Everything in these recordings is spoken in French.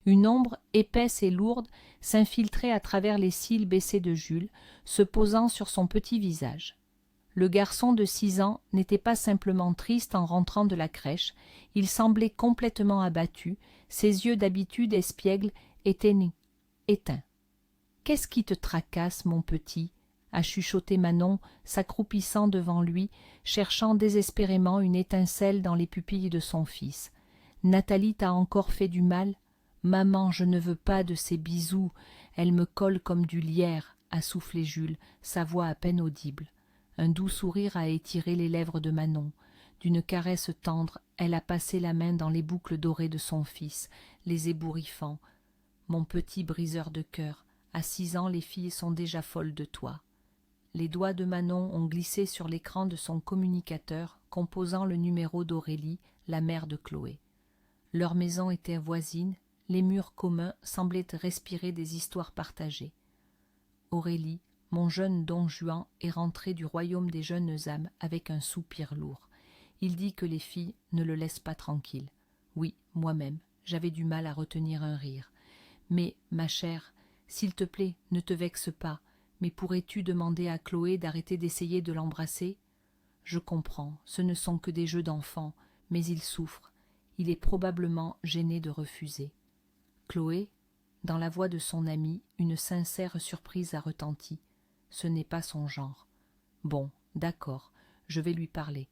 Une ombre, épaisse et lourde, s'infiltrait à travers les cils baissés de Jules, se posant sur son petit visage. Le garçon de 6 ans n'était pas simplement triste en rentrant de la crèche, il semblait complètement abattu, ses yeux d'habitude espiègles étaient éteints. « Qu'est-ce qui te tracasse, mon petit ?» a chuchoté Manon, s'accroupissant devant lui, cherchant désespérément une étincelle dans les pupilles de son fils. « Nathalie t'a encore fait du mal ? Maman, je ne veux pas de ces bisous, elle me colle comme du lierre, a soufflé Jules, sa voix à peine audible. Un doux sourire a étiré les lèvres de Manon. D'une caresse tendre, elle a passé la main dans les boucles dorées de son fils, les ébouriffant. « Mon petit briseur de cœur, à 6 ans les filles sont déjà folles de toi. » Les doigts de Manon ont glissé sur l'écran de son communicateur composant le numéro d'Aurélie, la mère de Chloé. Leur maison était voisine, les murs communs semblaient respirer des histoires partagées. Aurélie, mon jeune don Juan, est rentré du royaume des jeunes âmes avec un soupir lourd. Il dit que les filles ne le laissent pas tranquille. Oui, moi-même, j'avais du mal à retenir un rire. Mais, ma chère, s'il te plaît, ne te vexe pas, mais pourrais-tu demander à Chloé d'arrêter d'essayer de l'embrasser ? Je comprends, ce ne sont que des jeux d'enfants, mais il souffre. Il est probablement gêné de refuser. Chloé, dans la voix de son amie, une sincère surprise a retenti. Ce n'est pas son genre. Bon, d'accord, je vais lui parler.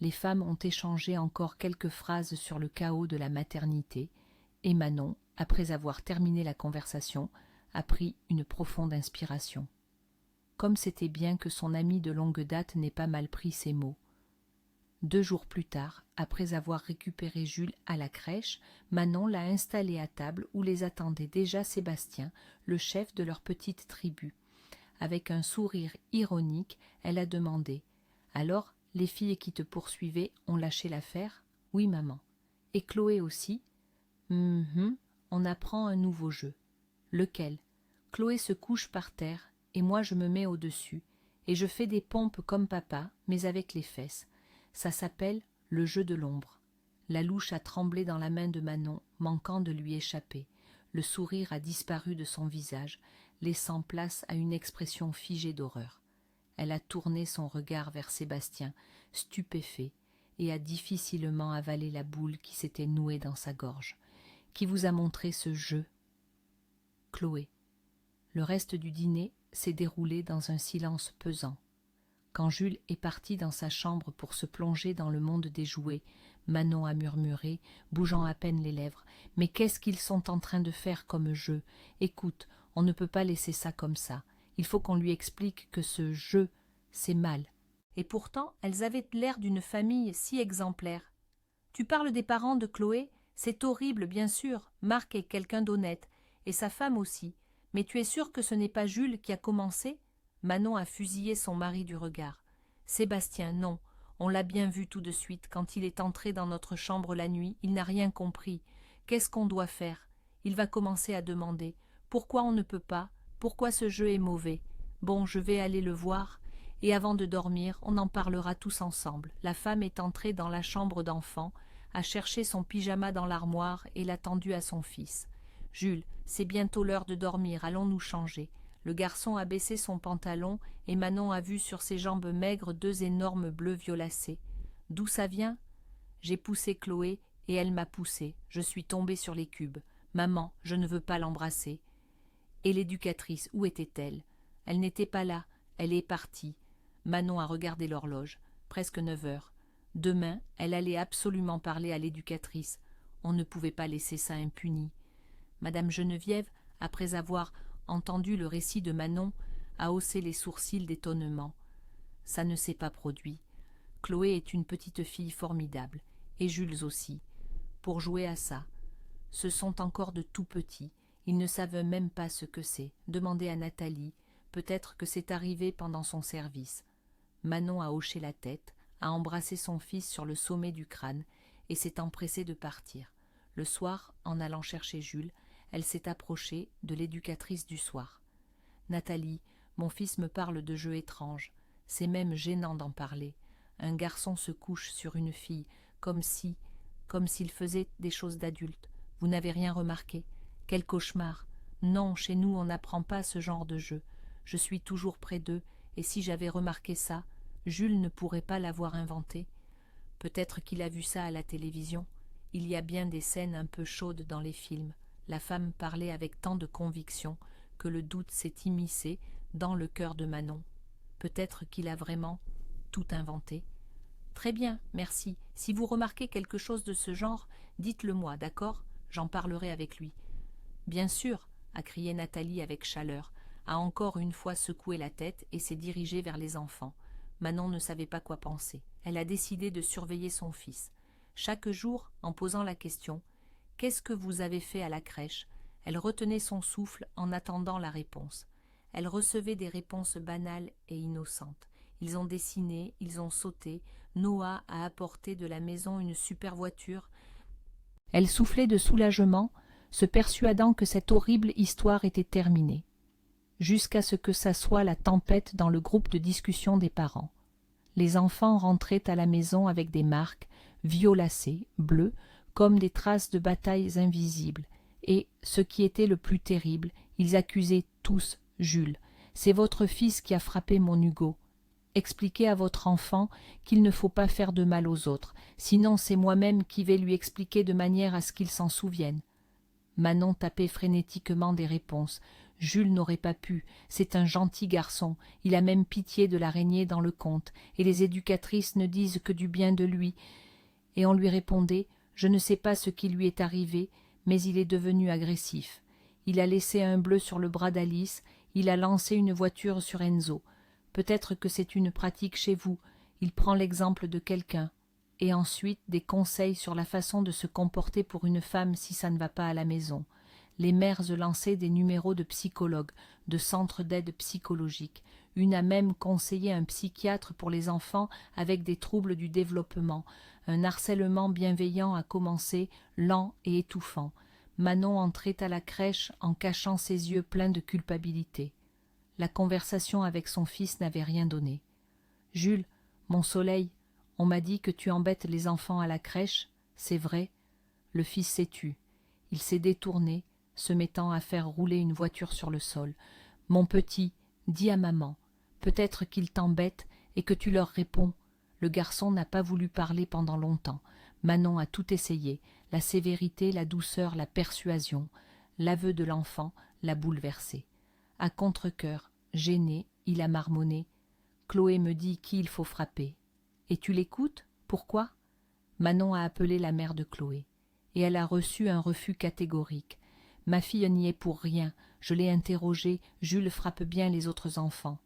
Les femmes ont échangé encore quelques phrases sur le chaos de la maternité, et Manon, après avoir terminé la conversation, a pris une profonde inspiration. Comme c'était bien que son ami de longue date n'ait pas mal pris ces mots. 2 jours plus tard, après avoir récupéré Jules à la crèche, Manon l'a installé à table où les attendait déjà Sébastien, le chef de leur petite tribu. Avec un sourire ironique, elle a demandé « Alors, les filles qui te poursuivaient ont lâché l'affaire ?»« Oui, maman. »« Et Chloé aussi ?»« On apprend un nouveau jeu. »« Lequel ?» Chloé se couche par terre et moi je me mets au-dessus, et je fais des pompes comme papa, mais avec les fesses. Ça s'appelle le jeu de l'ombre. La louche a tremblé dans la main de Manon, manquant de lui échapper. Le sourire a disparu de son visage, laissant place à une expression figée d'horreur. Elle a tourné son regard vers Sébastien, stupéfait, et a difficilement avalé la boule qui s'était nouée dans sa gorge. « Qui vous a montré ce jeu ?» Chloé. Le reste du dîner s'est déroulé dans un silence pesant. Quand Jules est parti dans sa chambre pour se plonger dans le monde des jouets, Manon a murmuré, bougeant à peine les lèvres. « Mais qu'est-ce qu'ils sont en train de faire comme jeu ? Écoute, on ne peut pas laisser ça comme ça. Il faut qu'on lui explique que ce jeu, c'est mal. » Et pourtant, elles avaient l'air d'une famille si exemplaire. « Tu parles des parents de Chloé ? C'est horrible, bien sûr. Marc est quelqu'un d'honnête, et sa femme aussi. Mais tu es sûr que ce n'est pas Jules qui a commencé ?» Manon a fusillé son mari du regard. « Sébastien, non. On l'a bien vu tout de suite. Quand il est entré dans notre chambre la nuit, il n'a rien compris. Qu'est-ce qu'on doit faire ? Il va commencer à demander. Pourquoi on ne peut pas ? Pourquoi ce jeu est mauvais ? Bon, je vais aller le voir. Et avant de dormir, on en parlera tous ensemble. » La femme est entrée dans la chambre d'enfant, a cherché son pyjama dans l'armoire et l'a tendu à son fils. « Jules, c'est bientôt l'heure de dormir, allons nous changer. » Le garçon a baissé son pantalon et Manon a vu sur ses jambes maigres 2 énormes bleus violacés. « D'où ça vient ?» J'ai poussé Chloé et elle m'a poussé. Je suis tombée sur les cubes. « Maman, je ne veux pas l'embrasser. » Et l'éducatrice, où était-elle ? Elle n'était pas là, elle est partie. Manon a regardé l'horloge. Presque 9 heures. Demain, elle allait absolument parler à l'éducatrice. On ne pouvait pas laisser ça impuni. Madame Geneviève, après avoir entendu le récit de Manon, a haussé les sourcils d'étonnement. Ça ne s'est pas produit. Chloé est une petite fille formidable, et Jules aussi. Pour jouer à ça, ce sont encore de tout petits, ils ne savent même pas ce que c'est. Demandez à Nathalie, peut-être que c'est arrivé pendant son service. Manon a hoché la tête, a embrassé son fils sur le sommet du crâne, et s'est empressée de partir. Le soir, en allant chercher Jules, elle s'est approchée de l'éducatrice du soir. « Nathalie, mon fils me parle de jeux étranges. C'est même gênant d'en parler. Un garçon se couche sur une fille, comme s'il faisait des choses d'adulte. Vous n'avez rien remarqué ? Quel cauchemar! Non, chez nous on n'apprend pas ce genre de jeu. Je suis toujours près d'eux, et si j'avais remarqué ça, Jules ne pourrait pas l'avoir inventé. Peut-être qu'il a vu ça à la télévision. Il y a bien des scènes un peu chaudes dans les films. La femme parlait avec tant de conviction que le doute s'est immiscé dans le cœur de Manon. Peut-être qu'il a vraiment tout inventé. Très bien, merci. Si vous remarquez quelque chose de ce genre, dites-le moi, d'accord? J'en parlerai avec lui. Bien sûr, a crié Nathalie avec chaleur, a encore une fois secoué la tête et s'est dirigée vers les enfants. Manon ne savait pas quoi penser. Elle a décidé de surveiller son fils. Chaque jour, en posant la question « Qu'est-ce que vous avez fait à la crèche ?» elle retenait son souffle en attendant la réponse. Elle recevait des réponses banales et innocentes. Ils ont dessiné, ils ont sauté, Noah a apporté de la maison une super voiture. Elle soufflait de soulagement, se persuadant que cette horrible histoire était terminée, jusqu'à ce que ça soit la tempête dans le groupe de discussion des parents. Les enfants rentraient à la maison avec des marques, violacées, bleues, comme des traces de batailles invisibles, et, ce qui était le plus terrible, ils accusaient tous Jules. « C'est votre fils qui a frappé mon Hugo. Expliquez à votre enfant qu'il ne faut pas faire de mal aux autres, sinon c'est moi-même qui vais lui expliquer de manière à ce qu'il s'en souvienne. » Manon tapait frénétiquement des réponses. Jules n'aurait pas pu, c'est un gentil garçon, il a même pitié de l'araignée dans le conte, et les éducatrices ne disent que du bien de lui. Et on lui répondait « Je ne sais pas ce qui lui est arrivé, mais il est devenu agressif. Il a laissé un bleu sur le bras d'Alice, il a lancé une voiture sur Enzo. Peut-être que c'est une pratique chez vous, il prend l'exemple de quelqu'un. » Et ensuite des conseils sur la façon de se comporter pour une femme si ça ne va pas à la maison. Les mères lançaient des numéros de psychologues, de centres d'aide psychologique. Une a même conseillé un psychiatre pour les enfants avec des troubles du développement. Un harcèlement bienveillant a commencé, lent et étouffant. Manon entrait à la crèche en cachant ses yeux pleins de culpabilité. La conversation avec son fils n'avait rien donné. « Jules, mon soleil, on m'a dit que tu embêtes les enfants à la crèche, c'est vrai ?» Le fils s'est tu. Il s'est détourné, se mettant à faire rouler une voiture sur le sol. « Mon petit, dis à maman, peut-être qu'ils t'embêtent et que tu leur réponds. » Le garçon n'a pas voulu parler pendant longtemps. Manon a tout essayé, la sévérité, la douceur, la persuasion. L'aveu de l'enfant l'a bouleversé. À contre-cœur, gêné, il a marmonné. « Chloé me dit qui il faut frapper. » « Et tu l'écoutes? Pourquoi ?» Manon a appelé la mère de Chloé, et elle a reçu un refus catégorique. « Ma fille n'y est pour rien, je l'ai interrogée, Jules frappe bien les autres enfants.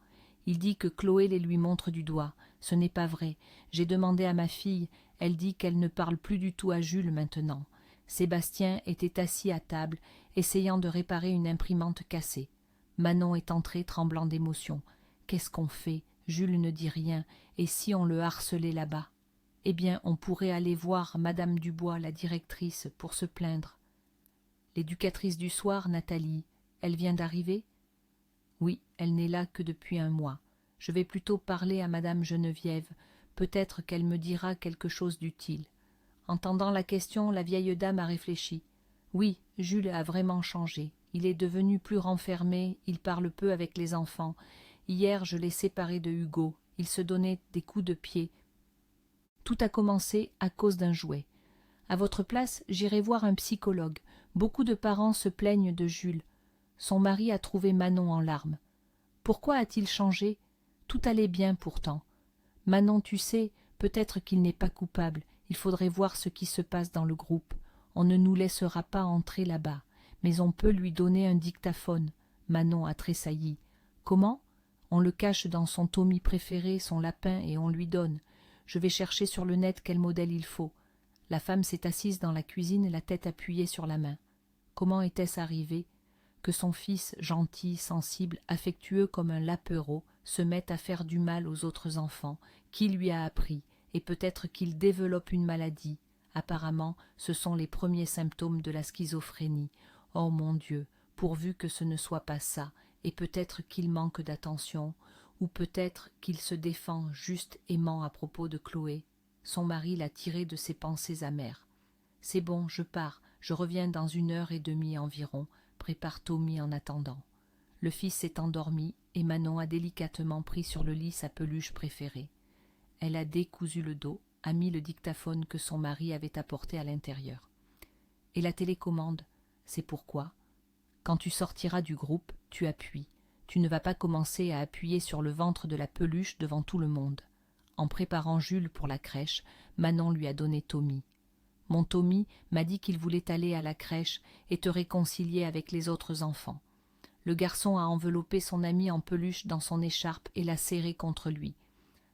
Il dit que Chloé les lui montre du doigt. Ce n'est pas vrai. J'ai demandé à ma fille, elle dit qu'elle ne parle plus du tout à Jules maintenant. » Sébastien était assis à table, essayant de réparer une imprimante cassée. Manon est entrée tremblant d'émotion. « Qu'est-ce qu'on fait ? Jules ne dit rien, et si on le harcelait là-bas? Eh bien, on pourrait aller voir Madame Dubois, la directrice, pour se plaindre. » L'éducatrice du soir, Nathalie, elle vient d'arriver? Oui, elle n'est là que depuis un mois. Je vais plutôt parler à Madame Geneviève, peut-être qu'elle me dira quelque chose d'utile. Entendant la question, la vieille dame a réfléchi. Oui, Jules a vraiment changé. Il est devenu plus renfermé, il parle peu avec les enfants. Hier, je l'ai séparé de Hugo. Il se donnait des coups de pied. Tout a commencé à cause d'un jouet. À votre place, j'irai voir un psychologue. Beaucoup de parents se plaignent de Jules. Son mari a trouvé Manon en larmes. Pourquoi a-t-il changé? Tout allait bien pourtant. Manon, tu sais, peut-être qu'il n'est pas coupable. Il faudrait voir ce qui se passe dans le groupe. On ne nous laissera pas entrer là-bas. Mais on peut lui donner un dictaphone. Manon a tressailli. Comment? On le cache dans son Tommy préféré, son lapin, et on lui donne. Je vais chercher sur le net quel modèle il faut. La femme s'est assise dans la cuisine, la tête appuyée sur la main. Comment était-ce arrivé que son fils, gentil, sensible, affectueux comme un lapereau, se mette à faire du mal aux autres enfants? Qui lui a appris? Et peut-être qu'il développe une maladie. Apparemment, ce sont les premiers symptômes de la schizophrénie. Oh mon Dieu, pourvu que ce ne soit pas ça, et peut-être qu'il manque d'attention, ou peut-être qu'il se défend juste aimant à propos de Chloé. Son mari l'a tiré de ses pensées amères. « C'est bon, je pars, Je reviens dans 1 heure et demie environ. Prépare Tommy en attendant. » Le fils s'est endormi et Manon a délicatement pris sur le lit sa peluche préférée. Elle a décousu le dos, a mis le dictaphone que son mari avait apporté à l'intérieur. « Et la télécommande, c'est pourquoi ? Quand tu sortiras du groupe, tu appuies. Tu ne vas pas commencer à appuyer sur le ventre de la peluche devant tout le monde. » En préparant Jules pour la crèche, Manon lui a donné Tommy. « Mon Tommy m'a dit qu'il voulait aller à la crèche et te réconcilier avec les autres enfants. » Le garçon a enveloppé son ami en peluche dans son écharpe et l'a serré contre lui.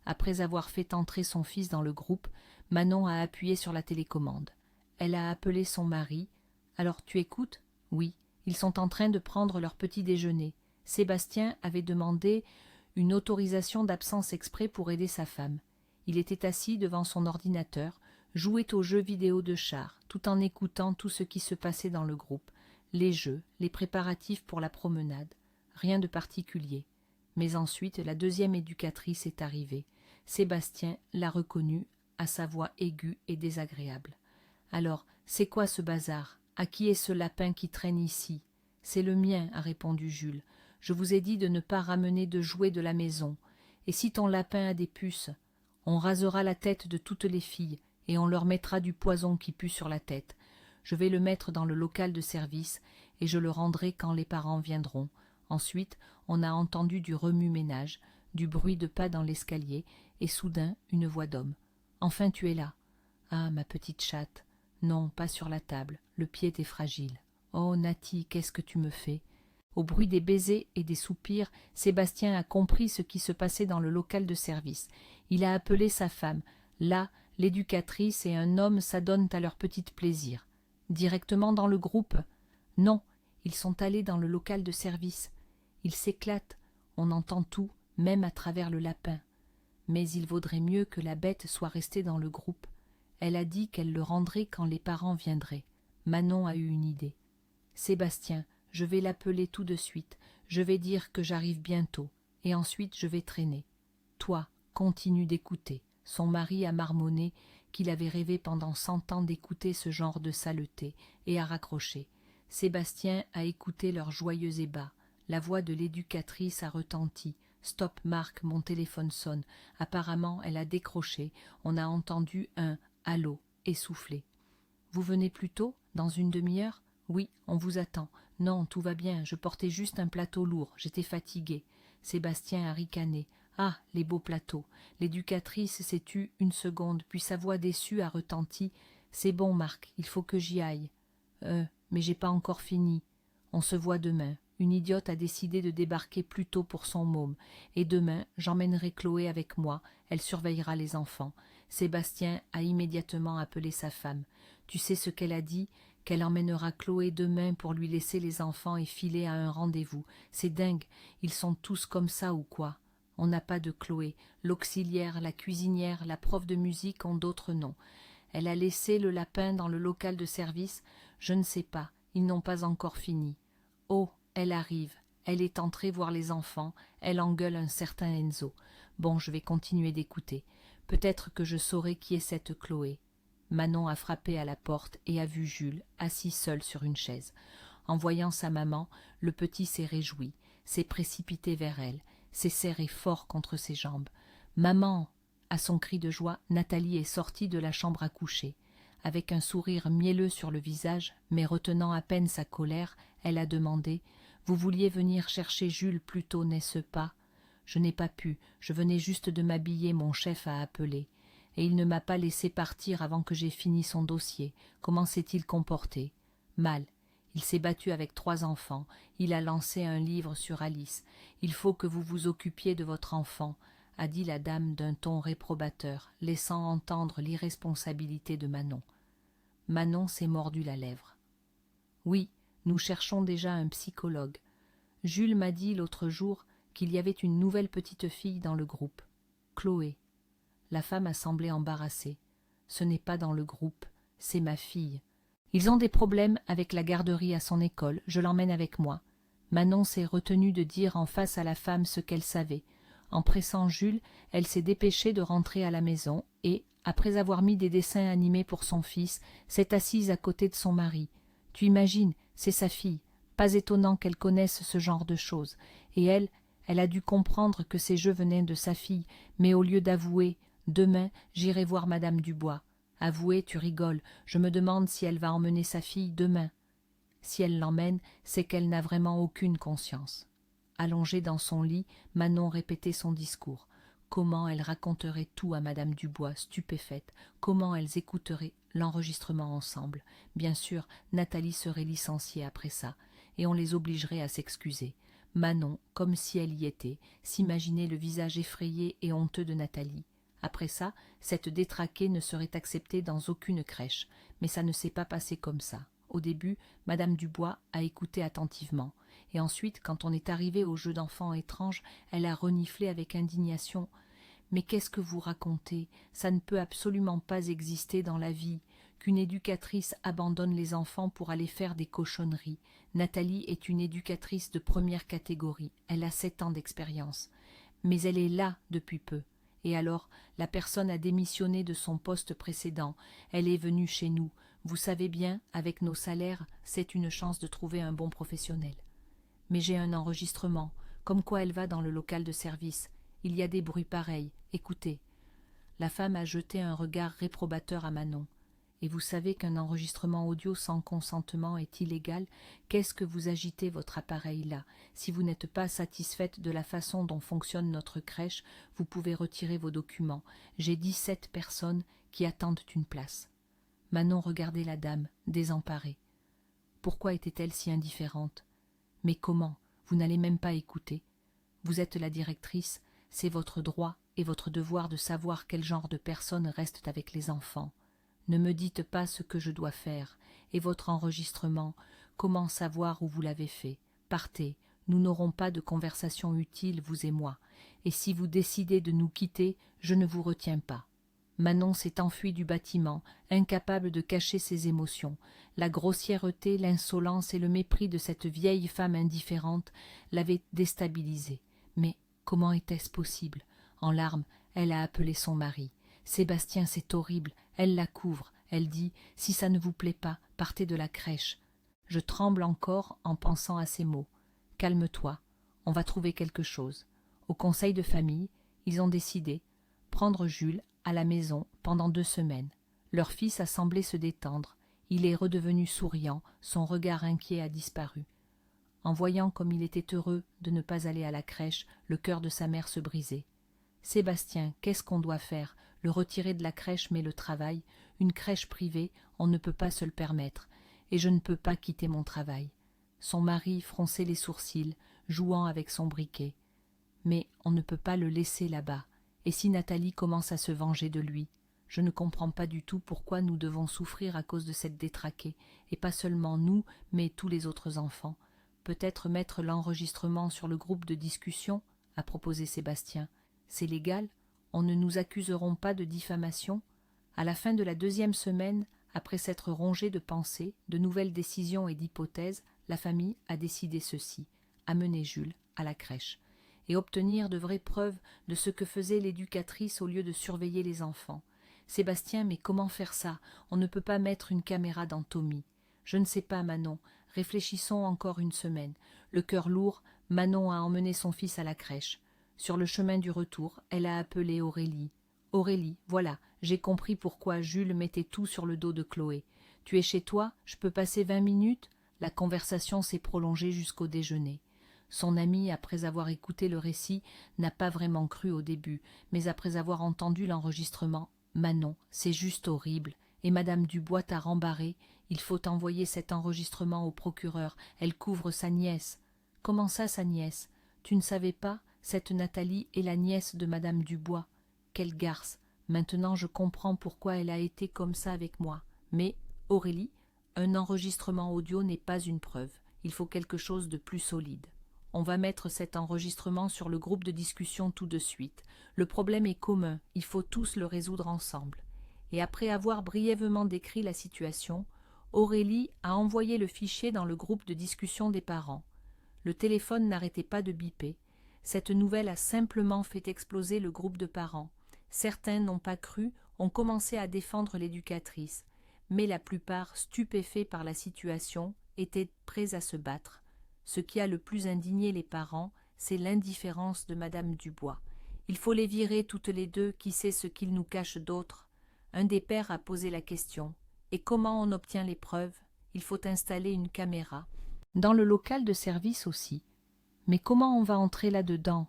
Après avoir fait entrer son fils dans le groupe, Manon a appuyé sur la télécommande. Elle a appelé son mari. « Alors, tu écoutes ? » ?»« Oui, ils sont en train de prendre leur petit déjeuner. Sébastien avait demandé une autorisation d'absence exprès pour aider sa femme. Il était assis devant son ordinateur, jouait aux jeux vidéo de char, tout en écoutant tout ce qui se passait dans le groupe. Les jeux, les préparatifs pour la promenade, rien de particulier. Mais ensuite, la deuxième éducatrice est arrivée. Sébastien l'a reconnue, à sa voix aiguë et désagréable. « Alors, c'est quoi ce bazar ? À qui est ce lapin qui traîne ici ? » ?»« C'est le mien, » a répondu Jules. « Je vous ai dit de ne pas ramener de jouets de la maison. Et si ton lapin a des puces, on rasera la tête de toutes les filles et on leur mettra du poison qui pue sur la tête. Je vais le mettre dans le local de service et je le rendrai quand les parents viendront. » Ensuite, on a entendu du remue-ménage, du bruit de pas dans l'escalier et soudain une voix d'homme. « Enfin tu es là. »« Ah, ma petite chatte. Non, pas sur la table, le pied est fragile. Oh, Nati, qu'est-ce que tu me fais ?» Au bruit des baisers et des soupirs, Sébastien a compris ce qui se passait dans le local de service. Il a appelé sa femme. Là, l'éducatrice et un homme s'adonnent à leur petit plaisir. Directement dans le groupe ? Non, ils sont allés dans le local de service. Ils s'éclatent, on entend tout, même à travers le lapin. Mais il vaudrait mieux que la bête soit restée dans le groupe. Elle a dit qu'elle le rendrait quand les parents viendraient. Manon a eu une idée. « Sébastien, je vais l'appeler tout de suite, je vais dire que j'arrive bientôt, et ensuite je vais traîner. Toi, continue d'écouter. » Son mari a marmonné qu'il avait rêvé pendant 100 ans d'écouter ce genre de saleté, et a raccroché. Sébastien a écouté leur joyeux ébat. La voix de l'éducatrice a retenti. « Stop, Marc, mon téléphone sonne. » Apparemment, elle a décroché. On a entendu un « allô » essoufflé. « Vous venez plus tôt, dans 1 demi-heure ? » ?»« Oui, on vous attend. »« Non, tout va bien, je portais juste un plateau lourd, j'étais fatigué. » Sébastien a ricané. « Ah, les beaux plateaux !» L'éducatrice s'est tue 1 seconde, puis sa voix déçue a retenti. « C'est bon, Marc, il faut que j'y aille. »« Mais j'ai pas encore fini. On se voit demain. Une idiote a décidé de débarquer plus tôt pour son môme. Et demain, j'emmènerai Chloé avec moi, elle surveillera les enfants. » Sébastien a immédiatement appelé sa femme. « Tu sais ce qu'elle a dit ? Qu'elle emmènera Chloé demain pour lui laisser les enfants et filer à un rendez-vous. C'est dingue, ils sont tous comme ça ou quoi ? On n'a pas de Chloé. L'auxiliaire, la cuisinière, la prof de musique ont d'autres noms. Elle a laissé le lapin dans le local de service. Je ne sais pas, ils n'ont pas encore fini. Oh, elle arrive. Elle est entrée voir les enfants. Elle engueule un certain Enzo. Bon, je vais continuer d'écouter. Peut-être que je saurai qui est cette Chloé. » Manon a frappé à la porte et a vu Jules, assis seul sur une chaise. En voyant sa maman, le petit s'est réjoui, s'est précipité vers elle, s'est serré fort contre ses jambes. « Maman !» À son cri de joie, Nathalie est sortie de la chambre à coucher. Avec un sourire mielleux sur le visage, mais retenant à peine sa colère, elle a demandé « Vous vouliez venir chercher Jules plus tôt, n'est-ce pas ? » « Je n'ai pas pu, je venais juste de m'habiller, mon chef a appelé. Et il ne m'a pas laissé partir avant que j'aie fini son dossier. Comment s'est-il comporté ? Mal. Il s'est battu avec 3 enfants. Il a lancé un livre sur Alice. Il faut que vous vous occupiez de votre enfant, a dit la dame d'un ton réprobateur, laissant entendre l'irresponsabilité de Manon. Manon s'est mordu la lèvre. Oui, nous cherchons déjà un psychologue. Jules m'a dit l'autre jour qu'il y avait une nouvelle petite fille dans le groupe. Chloé. La femme a semblé embarrassée. Ce n'est pas dans le groupe, c'est ma fille. Ils ont des problèmes avec la garderie à son école, je l'emmène avec moi. Manon s'est retenue de dire en face à la femme ce qu'elle savait. En pressant Jules, elle s'est dépêchée de rentrer à la maison et, après avoir mis des dessins animés pour son fils, s'est assise à côté de son mari. Tu imagines, c'est sa fille. Pas étonnant qu'elle connaisse ce genre de choses. Et elle a dû comprendre que ces jeux venaient de sa fille, mais au lieu d'avouer « Demain, j'irai voir madame Dubois ». Avouer, tu rigoles, je me demande si elle va emmener sa fille demain. Si elle l'emmène, c'est qu'elle n'a vraiment aucune conscience. Allongée dans son lit, Manon répétait son discours. Comment elle raconterait tout à madame Dubois, stupéfaite, comment elles écouteraient l'enregistrement ensemble. Bien sûr, Nathalie serait licenciée après ça, et on les obligerait à s'excuser. Manon, comme si elle y était, s'imaginait le visage effrayé et honteux de Nathalie. Après ça, cette détraquée ne serait acceptée dans aucune crèche, mais ça ne s'est pas passé comme ça. Au début, madame Dubois a écouté attentivement, et ensuite, quand on est arrivé au jeu d'enfants étranges, elle a reniflé avec indignation. « Mais qu'est-ce que vous racontez? Ça ne peut absolument pas exister dans la vie, qu'une éducatrice abandonne les enfants pour aller faire des cochonneries. Nathalie est une éducatrice de première catégorie, elle a 7 ans d'expérience. Mais elle est là depuis peu. Et alors, la personne a démissionné de son poste précédent, elle est venue chez nous. Vous savez bien, avec nos salaires, c'est une chance de trouver un bon professionnel. Mais j'ai un enregistrement, comme quoi elle va dans le local de service. Il y a des bruits pareils, écoutez. » La femme a jeté un regard réprobateur à Manon. « Et vous savez qu'un enregistrement audio sans consentement est illégal? Qu'est-ce que vous agitez votre appareil là? Si vous n'êtes pas satisfaite de la façon dont fonctionne notre crèche, vous pouvez retirer vos documents. J'ai 17 personnes qui attendent une place. » Manon regardait la dame, désemparée. Pourquoi était-elle si indifférente? Mais comment? Vous n'allez même pas écouter. Vous êtes la directrice, c'est votre droit et votre devoir de savoir quel genre de personnes restent avec les enfants. Ne me dites pas ce que je dois faire. Et votre enregistrement, comment savoir où vous l'avez fait? Partez, nous n'aurons pas de conversation utile, vous et moi. Et si vous décidez de nous quitter, je ne vous retiens pas. Manon s'est enfuie du bâtiment, incapable de cacher ses émotions. La grossièreté, l'insolence et le mépris de cette vieille femme indifférente l'avaient déstabilisée. Mais comment était-ce possible? En larmes, elle a appelé son mari. « Sébastien, c'est horrible. » Elle la couvre. Elle dit « Si ça ne vous plaît pas, partez de la crèche. » Je tremble encore en pensant à ces mots. « Calme-toi. On va trouver quelque chose. » Au conseil de famille, ils ont décidé prendre Jules à la maison pendant 2 semaines. Leur fils a semblé se détendre. Il est redevenu souriant, son regard inquiet a disparu. En voyant comme il était heureux de ne pas aller à la crèche, le cœur de sa mère se brisait. « Sébastien, qu'est-ce qu'on doit faire? Le retirer de la crèche mais le travail, une crèche privée, on ne peut pas se le permettre, et je ne peux pas quitter mon travail. » Son mari fronçait les sourcils, jouant avec son briquet. « Mais on ne peut pas le laisser là-bas. Et si Nathalie commence à se venger de lui? Je ne comprends pas du tout pourquoi nous devons souffrir à cause de cette détraquée, et pas seulement nous, mais tous les autres enfants. Peut-être mettre l'enregistrement sur le groupe de discussion, a proposé Sébastien. C'est légal? On ne nous accuseront pas de diffamation? À la fin de la 2e semaine, après s'être rongée de pensées, de nouvelles décisions et d'hypothèses, la famille a décidé ceci, amener Jules à la crèche, et obtenir de vraies preuves de ce que faisait l'éducatrice au lieu de surveiller les enfants. Sébastien, mais comment faire ça? On ne peut pas mettre une caméra dans Tommy. Je ne sais pas, Manon. Réfléchissons encore 1 semaine. Le cœur lourd, Manon a emmené son fils à la crèche. Sur le chemin du retour, elle a appelé Aurélie. « Aurélie, voilà, j'ai compris pourquoi Jules mettait tout sur le dos de Chloé. Tu es chez toi? Je peux passer 20 minutes ?» La conversation s'est prolongée jusqu'au déjeuner. Son amie, après avoir écouté le récit, n'a pas vraiment cru au début, mais après avoir entendu l'enregistrement, « Manon, c'est juste horrible. Et madame Dubois t'a rembarré. Il faut envoyer cet enregistrement au procureur. Elle couvre sa nièce. » « Comment ça, sa nièce? Tu ne savais pas? Cette Nathalie est la nièce de madame Dubois. Quelle garce! Maintenant je comprends pourquoi elle a été comme ça avec moi. Mais, Aurélie, un enregistrement audio n'est pas une preuve. Il faut quelque chose de plus solide. On va mettre cet enregistrement sur le groupe de discussion tout de suite. Le problème est commun, il faut tous le résoudre ensemble. » Et après avoir brièvement décrit la situation, Aurélie a envoyé le fichier dans le groupe de discussion des parents. Le téléphone n'arrêtait pas de biper. Cette nouvelle a simplement fait exploser le groupe de parents. Certains n'ont pas cru, ont commencé à défendre l'éducatrice, mais la plupart, stupéfaits par la situation, étaient prêts à se battre. Ce qui a le plus indigné les parents, c'est l'indifférence de madame Dubois. Il faut les virer toutes les deux, qui sait ce qu'ils nous cachent d'autre. Un des pères a posé la question. Et comment on obtient les preuves? Il faut installer une caméra. Dans le local de service aussi. Mais comment on va entrer là-dedans?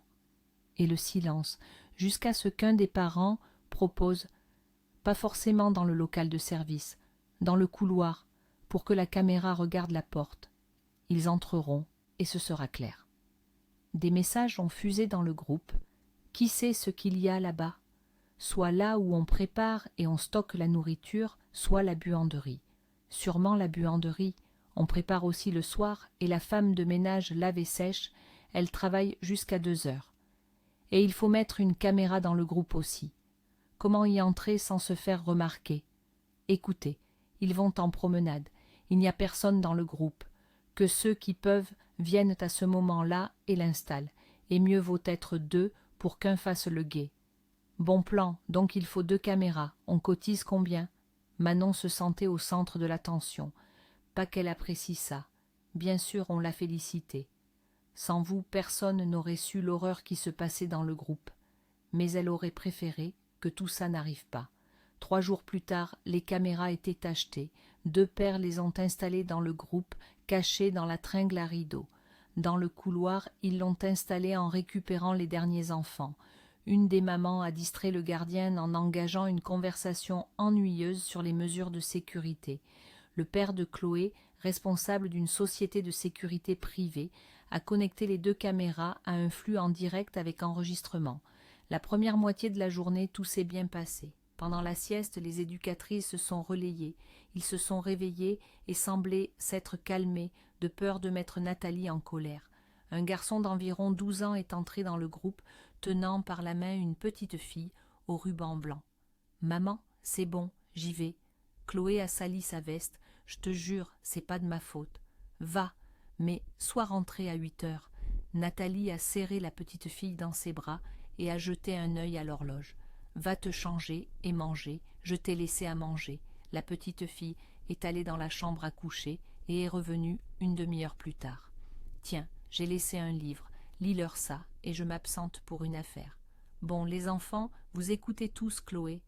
Et le silence, jusqu'à ce qu'un des parents propose, pas forcément dans le local de service, dans le couloir, pour que la caméra regarde la porte. Ils entreront, et ce sera clair. Des messages ont fusé dans le groupe. Qui sait ce qu'il y a là-bas? Soit là où on prépare et on stocke la nourriture, soit la buanderie. Sûrement la buanderie. On prépare aussi le soir, et la femme de ménage lave et sèche, elle travaille jusqu'à 2 heures. Et il faut mettre une caméra dans le groupe aussi. Comment y entrer sans se faire remarquer? Écoutez, ils vont en promenade, il n'y a personne dans le groupe. Que ceux qui peuvent viennent à ce moment-là et l'installent, et mieux vaut être 2 pour qu'un fasse le guet. Bon plan, donc il faut 2 caméras, on cotise combien? Manon se sentait au centre de l'attention. Pas qu'elle apprécie ça. Bien sûr, on l'a félicitée. Sans vous, personne n'aurait su l'horreur qui se passait dans le groupe. Mais elle aurait préféré que tout ça n'arrive pas. 3 jours plus tard, les caméras étaient achetées. 2 pères les ont installées dans le groupe, cachées dans la tringle à rideaux. Dans le couloir, ils l'ont installée en récupérant les derniers enfants. Une des mamans a distrait le gardien en engageant une conversation ennuyeuse sur les mesures de sécurité. Le père de Chloé, responsable d'une société de sécurité privée, a connecté les 2 caméras à un flux en direct avec enregistrement. La première moitié de la journée, tout s'est bien passé. Pendant la sieste, les éducatrices se sont relayées. Ils se sont réveillés et semblaient s'être calmés, de peur de mettre Nathalie en colère. Un garçon d'environ 12 ans est entré dans le groupe, tenant par la main une petite fille au ruban blanc. « Maman, c'est bon, j'y vais. Chloé a sali sa veste, je te jure, c'est pas de ma faute. Va, mais sois rentrée à 8 heures. » Nathalie a serré la petite fille dans ses bras et a jeté un œil à l'horloge. « Va te changer et manger, je t'ai laissé à manger. » La petite fille est allée dans la chambre à coucher et est revenue une demi-heure plus tard. « Tiens, j'ai laissé un livre, lis-leur ça et je m'absente pour une affaire. Bon, les enfants, vous écoutez tous Chloé.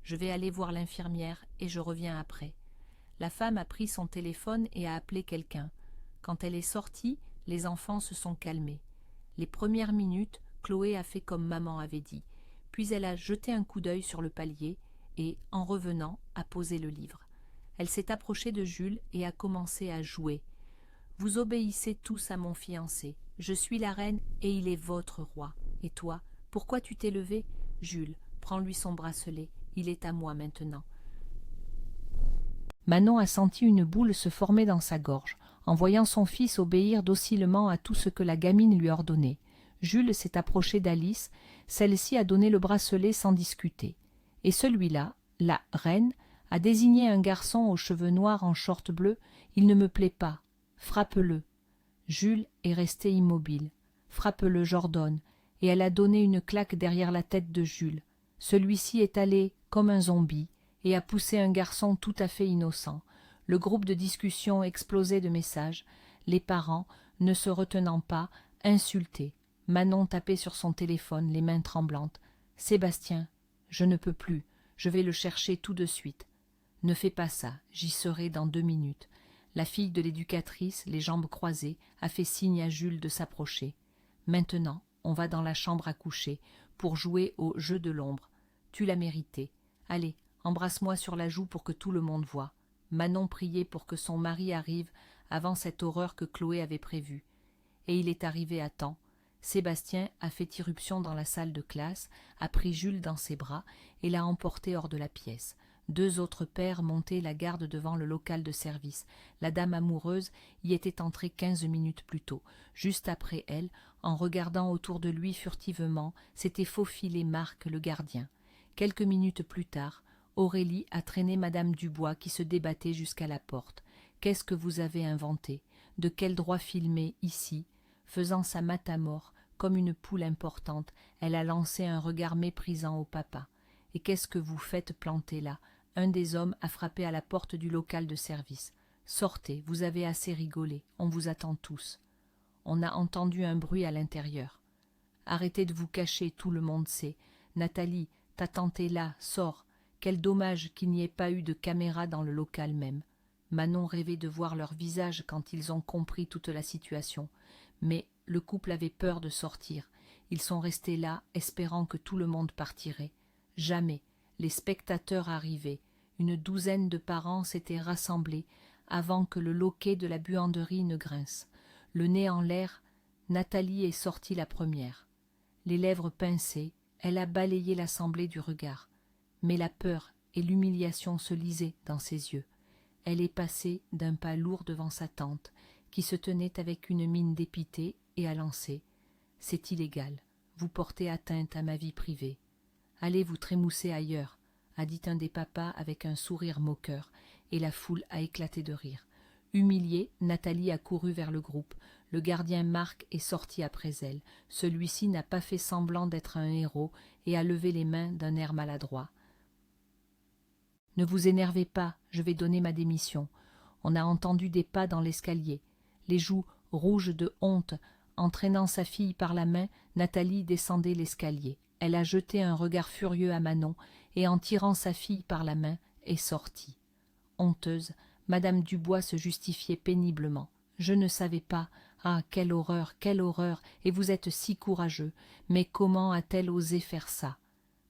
Je vais aller voir l'infirmière et je reviens après. » La femme a pris son téléphone et a appelé quelqu'un. Quand elle est sortie, les enfants se sont calmés. Les premières minutes, Chloé a fait comme maman avait dit. Puis elle a jeté un coup d'œil sur le palier et, en revenant, a posé le livre. Elle s'est approchée de Jules et a commencé à jouer. « Vous obéissez tous à mon fiancé. Je suis la reine et il est votre roi. Et toi, pourquoi tu t'es levé? Jules, prends-lui son bracelet. Il est à moi maintenant. » Manon a senti une boule se former dans sa gorge, en voyant son fils obéir docilement à tout ce que la gamine lui ordonnait. Jules s'est approché d'Alice, celle-ci a donné le bracelet sans discuter. Et celui-là, la reine, a désigné un garçon aux cheveux noirs en short bleu. « Il ne me plaît pas. Frappe-le. » Jules est resté immobile. « Frappe-le, j'ordonne. » Et elle a donné une claque derrière la tête de Jules. Celui-ci est allé, comme un zombie, et a poussé un garçon tout à fait innocent. Le groupe de discussion explosait de messages. Les parents, ne se retenant pas, insultés. Manon tapait sur son téléphone, les mains tremblantes. « Sébastien, je ne peux plus. Je vais le chercher tout de suite. »« Ne fais pas ça, j'y serai dans 2 minutes. » La fille de l'éducatrice, les jambes croisées, a fait signe à Jules de s'approcher. « Maintenant, on va dans la chambre à coucher pour jouer au jeu de l'ombre. Tu l'as mérité. Allez, embrasse-moi sur la joue pour que tout le monde voie. » Manon priait pour que son mari arrive avant cette horreur que Chloé avait prévue. Et il est arrivé à temps. Sébastien a fait irruption dans la salle de classe, a pris Jules dans ses bras et l'a emporté hors de la pièce. 2 autres pères montaient la garde devant le local de service. La dame amoureuse y était entrée 15 minutes plus tôt. Juste après elle, en regardant autour de lui furtivement, s'était faufilé Marc, le gardien. Quelques minutes plus tard, Aurélie a traîné madame Dubois qui se débattait jusqu'à la porte. « Qu'est-ce que vous avez inventé? De quel droit filmer ici ?» Faisant sa matamore, comme une poule importante, elle a lancé un regard méprisant au papa. Et qu'est-ce que vous faites planté là? Un des hommes a frappé à la porte du local de service. Sortez, vous avez assez rigolé, on vous attend tous. On a entendu un bruit à l'intérieur. Arrêtez de vous cacher, tout le monde sait. Nathalie, ta tante est là, sors. Quel dommage qu'il n'y ait pas eu de caméra dans le local même. Manon rêvait de voir leur visage quand ils ont compris toute la situation. Mais le couple avait peur de sortir. Ils sont restés là, espérant que tout le monde partirait. Jamais. Les spectateurs arrivaient. Une douzaine de parents s'étaient rassemblés avant que le loquet de la buanderie ne grince. Le nez en l'air, Nathalie est sortie la première. Les lèvres pincées, elle a balayé l'assemblée du regard. Mais la peur et l'humiliation se lisaient dans ses yeux. Elle est passée d'un pas lourd devant sa tante, qui se tenait avec une mine dépitée, et a lancé « C'est illégal, vous portez atteinte à ma vie privée. Allez vous trémousser ailleurs », a dit un des papas avec un sourire moqueur, et la foule a éclaté de rire. Humiliée, Nathalie a couru vers le groupe. Le gardien Marc est sorti après elle. Celui-ci n'a pas fait semblant d'être un héros et a levé les mains d'un air maladroit. « Ne vous énervez pas, je vais donner ma démission. » On a entendu des pas dans l'escalier. Les joues rouges de honte, entraînant sa fille par la main, Nathalie descendait l'escalier. Elle a jeté un regard furieux à Manon et, en tirant sa fille par la main, est sortie. Honteuse, Madame Dubois se justifiait péniblement. « Je ne savais pas. Ah, quelle horreur, et vous êtes si courageux. Mais comment a-t-elle osé faire ça ?»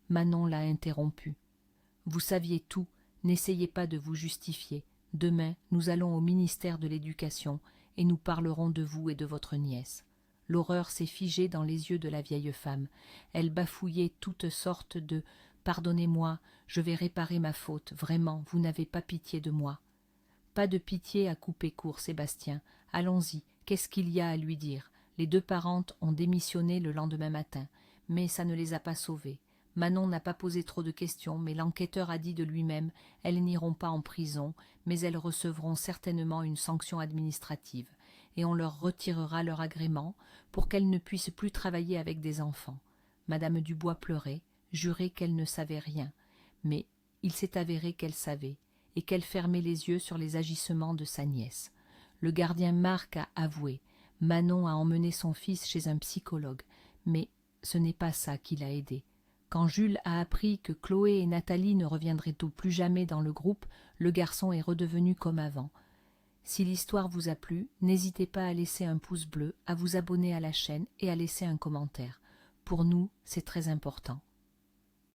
Manon l'a interrompue. « Vous saviez tout, n'essayez pas de vous justifier. Demain, nous allons au ministère de l'Éducation et nous parlerons de vous et de votre nièce. » L'horreur s'est figée dans les yeux de la vieille femme. Elle bafouillait toutes sortes de « Pardonnez-moi, je vais réparer ma faute, vraiment, vous n'avez pas pitié de moi. » Pas de pitié, a coupé court Sébastien. Allons-y, qu'est-ce qu'il y a à lui dire? Les deux parentes ont démissionné le lendemain matin, mais ça ne les a pas sauvées. Manon n'a pas posé trop de questions, mais l'enquêteur a dit de lui-même « Elles n'iront pas en prison, mais elles recevront certainement une sanction administrative, et on leur retirera leur agrément pour qu'elles ne puissent plus travailler avec des enfants. » Madame Dubois pleurait, jurait qu'elle ne savait rien, mais il s'est avéré qu'elle savait, et qu'elle fermait les yeux sur les agissements de sa nièce. Le gardien Marc a avoué. Manon a emmené son fils chez un psychologue, mais ce n'est pas ça qui l'a aidé. Quand Jules a appris que Chloé et Nathalie ne reviendraient plus jamais dans le groupe, le garçon est redevenu comme avant. Si l'histoire vous a plu, n'hésitez pas à laisser un pouce bleu, à vous abonner à la chaîne et à laisser un commentaire. Pour nous, c'est très important.